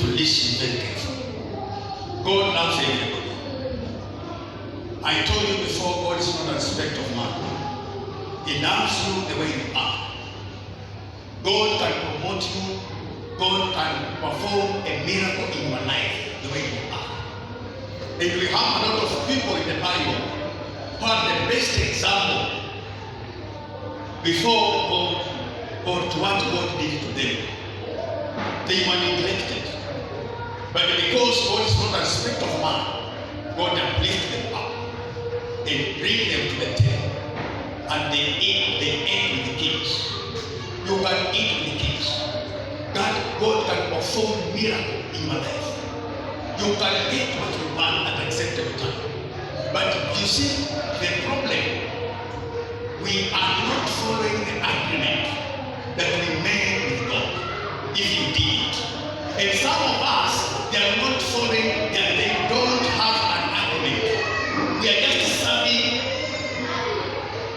to listen very carefully. God loves everybody. I told you before, God is not a respect of man. He loves you the way you are. God can promote you. God can perform a miracle in your life the way you are. And we have a lot of people in the Bible who are the best example before God or to what God did to them. They were neglected. But because God is not a respect of man, God uplifted them up and bring them to the table. And they ate with the kings. You can eat with the kings. God can perform miracle in your life. You can get what you want at acceptable time. But you see, the problem, we are not following the agreement that we made with God. If you did it. And some of us, they are not following, they don't have an agreement. We are just serving.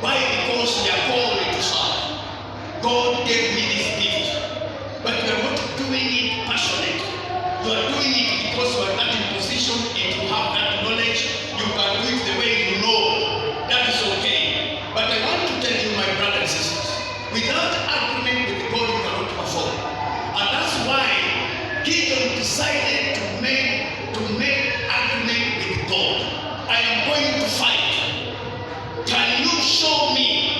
Why? Because we are called to serve. God gave me this gift. But you are not doing it passionate. You are doing it because you are not in position and you have that knowledge. You can do it the way you know. That is okay. But I want to tell you, my brothers and sisters, without agreement with God, you cannot perform. And that's why Gideon decided to make agreement with God. I am going to fight. Can you show me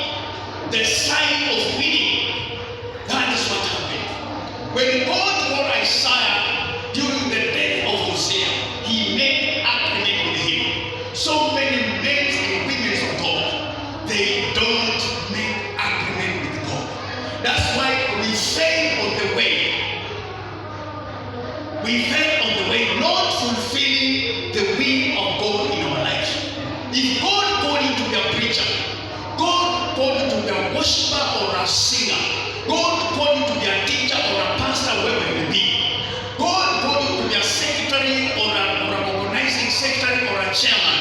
the sign of winning? That is what happened. When God called Isaiah during the death of Hosea, He made agreement with him. So many men and women of God, they don't make agreement with God. That's why we fail on the way. We fail on the way, not fulfilling the will of God in our life. If God called you to be a preacher, God called you to be a worshiper or a singer, God called you to be a teacher or a pastor, wherever you be. God called you to be a secretary or a organizing secretary or a chairman.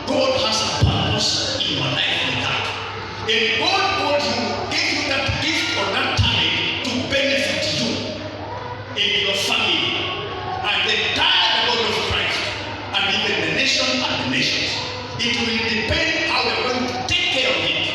God has a purpose in your life with that. And God called you, gave you that gift or that talent to benefit you and your family and the entire body of Christ and even the nation and the nations. It will depend how we are going to take care of it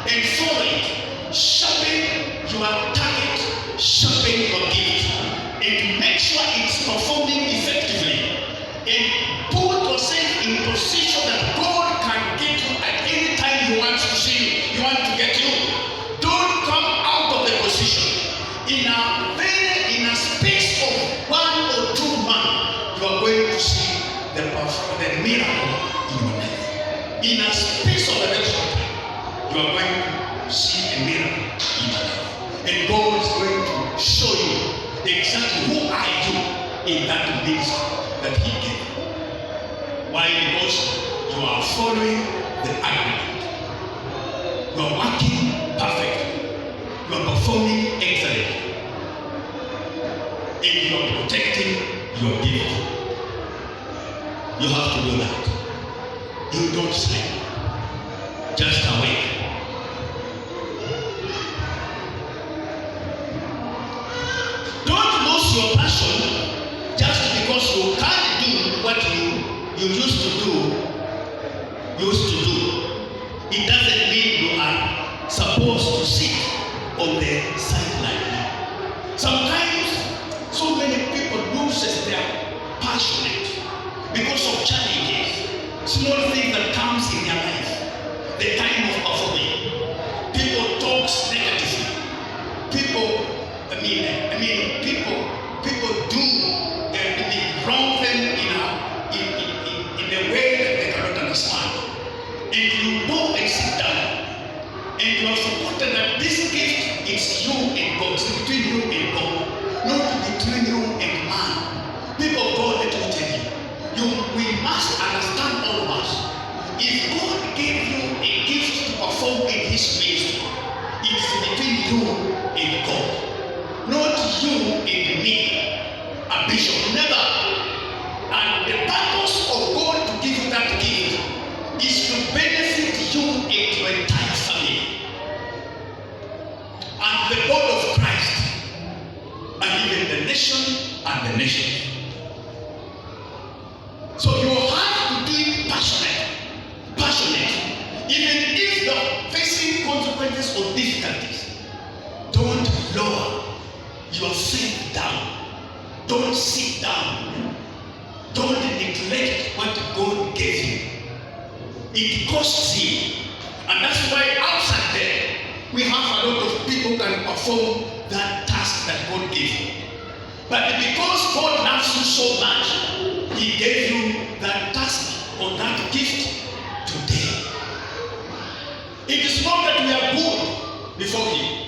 and follow it. Sharpen your target, sharpen your gift, and make sure it's performing effectively. And put yourself in position that God can get you at any time He wants to see you. He wants to get you. Don't come out of the position. In a space of 1 or 2 months, you are going to see the miracle in your life. In a space of a very short time, you are going to see a miracle in your life. And God is going to show you exactly who are you in that ministry that He gave you. Why? Because you are following the agreement. You are working perfectly. You are performing excellently. And you are protecting your gift. You have to do that. You don't sleep. Just awake. Don't lose your passion just because you can't do what you used to do. It doesn't mean you are supposed to sit on the sideline. Sometimes so many people lose their passionate because of challenges, small things that comes in their life. The time of performing, people talk negatively. People do wrong thing in a way that they cannot understand. And you go and sit down, and you have forgotten that this gift is you and God. It's between you and God, not between you and man. People of God, let me tell you, we must understand all of us. If God gave you a gift to perform in His ministry, it's between you and God, not you and me, a bishop. Never. And the purpose of God to give you that gift is to benefit you and your entire family and the body of Christ and even the nation and and the nations. So you have to do it passionate. Even if you're facing consequences or difficulties, don't lower your faith down. Don't sit down. Don't neglect what God gave you. It costs you. And that's why outside there, we have a lot of people who can perform that task that God gave you. But because God loves you so much, He gave you that task or that gift today. It is not that we are good before Him.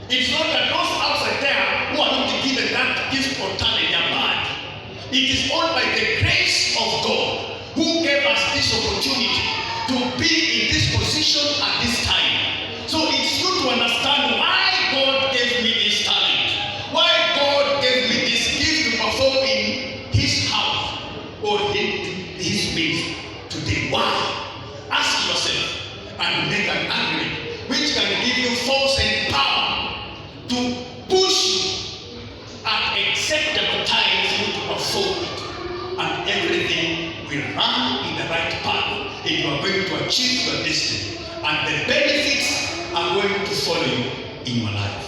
It's not that those outside there who are not given that gift or talent are bad. It is all by the grace of God who gave us this opportunity to be in this position at this time. So it's good to understand why God gave me this talent, why God gave me this gift to perform in His house or in His ministry today. Why? Ask yourself and make an agreement which can give you force and power to push you at acceptable time for you to perform it. And everything will run in the right path, and you are going to achieve your destiny. And the benefits are going to follow you in your life.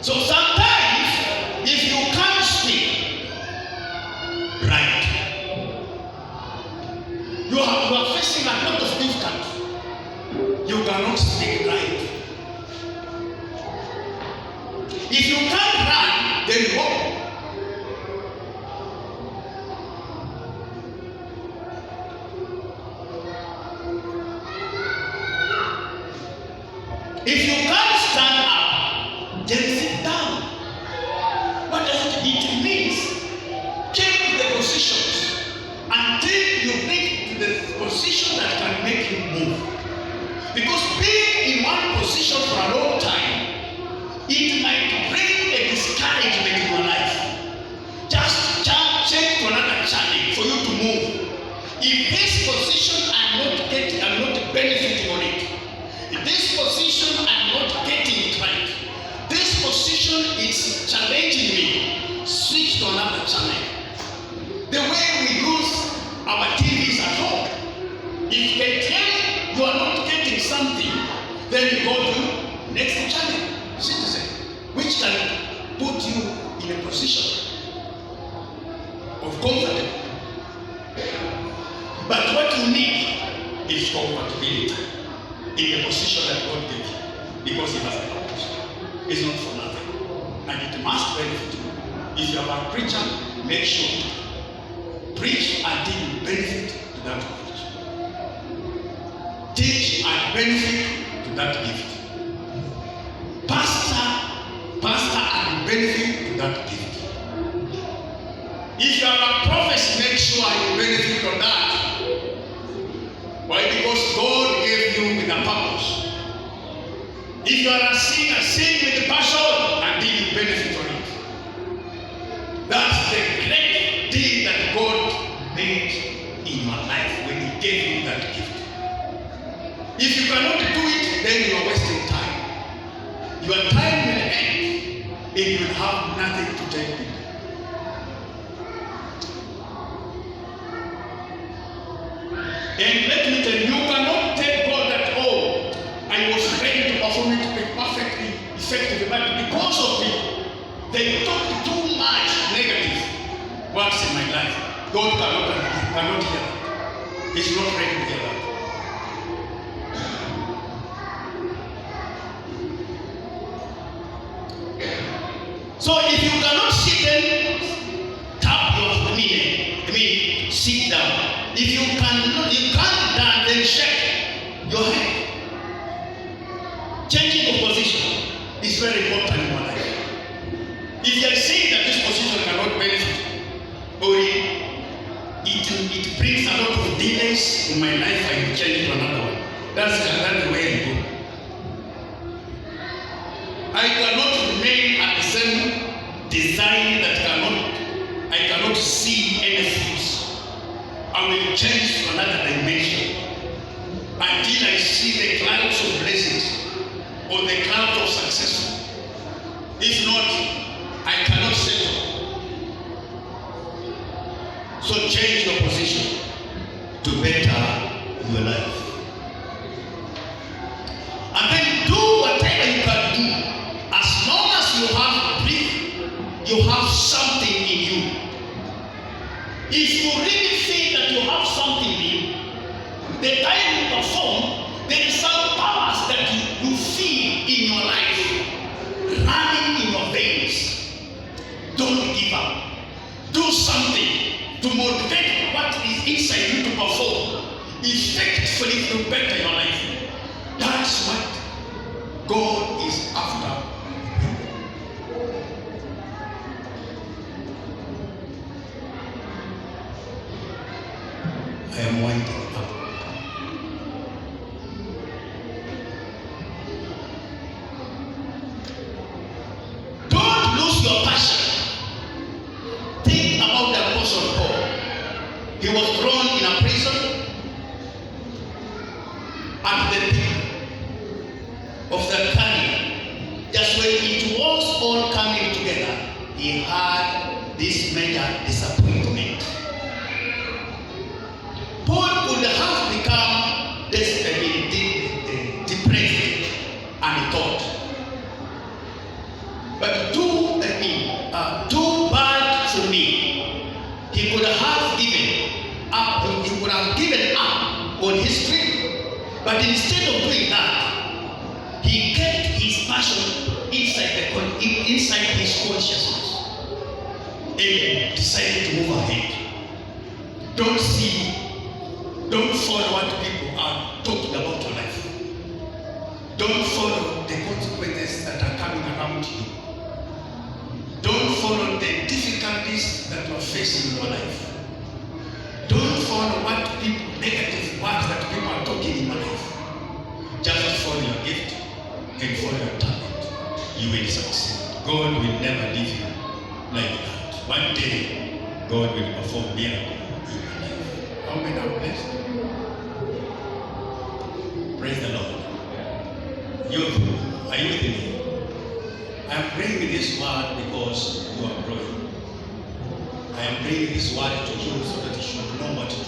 So sometimes, if you can't speak right, you are facing a lot of difficulties. You cannot speak right. If you can't run, then walk. If you can't stand up, then sit down. What does it mean? It means change the positions until you reach to the position that can make you move. Because being in one position for a long time, it might bring a discouragement in your life. Just change to another channel for you to move. If this position I'm not benefiting on it, if this position I'm not getting it right, this position is challenging me, switch to another channel. The way we use our TVs at home, if they tell you are not getting something, then you go to next channel, Citizen, which can put you in a position of comfort. But what you need is comfortability in the position that God gave you, because He has a purpose. It's not for nothing, and it must benefit you. If you are a preacher, make sure to preach until you benefit to that preach. Teach and benefit to that gift. Pastor and benefit to that gift. If you are a prophet, make sure you benefit from that. Why? Because God gave you with a purpose. If you are a singer, sing with passion until you benefit from it. That's the great thing that God made in your life when He gave you that gift. If you cannot do it, then you are wasting time. Your time will end and you will have nothing to take with you. And let me tell you, you cannot tell God that, oh, I was ready to perform it perfectly, effectively, but because of me, they talk too much negative words in my life. God cannot hear that. He's not ready to hear that. So if you cannot sit then tap your sit down. If you can't dance, then shake your head. Changing of position is very important in my life. If you are saying that this position cannot benefit, or it brings a lot of delays in my life, I will change to another one. That's the way I go. I cannot remain at the same design that I cannot see any fruits. I will change to another dimension until I see the clouds of blessings or the clouds of success If not, I cannot settle. So change your position to better your life. And then do whatever you can do. As long as you have breath, you have something in you. If you really feel that you have something in you, the time you perform, there is some powers that you feel in your life, running in your veins. Don't give up. Do something to motivate what is inside you to perform effectively to better your life. That's what God is after. I am winding up. Don't lose your passion. Think about the Apostle Paul. He was thrown in a prison at the peak of the career. Just when it was all coming together, he had this major disappointment. Paul could have become depressed and thought, but too bad for me. He could have given up. He could have given up on his dream, but instead of doing that, he kept his passion inside his consciousness and decided to move ahead. Don't follow what people are talking about your life. Don't follow the consequences that are coming around you. Don't follow the difficulties that you are facing in your life. Don't follow negative words that people are talking in your life. Just follow your gift and follow your talent. You will succeed. God will never leave you like that. One day, God will perform miracles in your life. How many are blessed? Praise the Lord. Youth, are you with me? I am bringing this word because you are growing. I am bringing this word to you so that you should know what to do.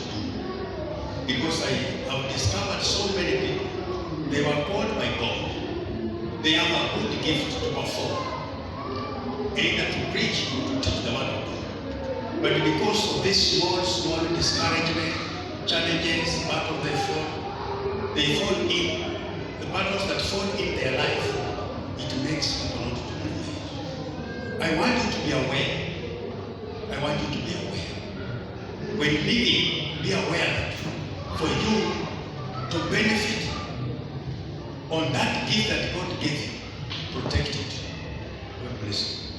Because I have discovered so many people, they were called by God. They have a good gift to perform, either to preach or to teach the word of God. But because of this small discouragement, challenges, battles they fall in. The battles that fall in their life, it makes people not to move. I want you to be aware. I want you to be aware. When living, be aware that for you to benefit on that gift that God gave you, protect it. God bless you.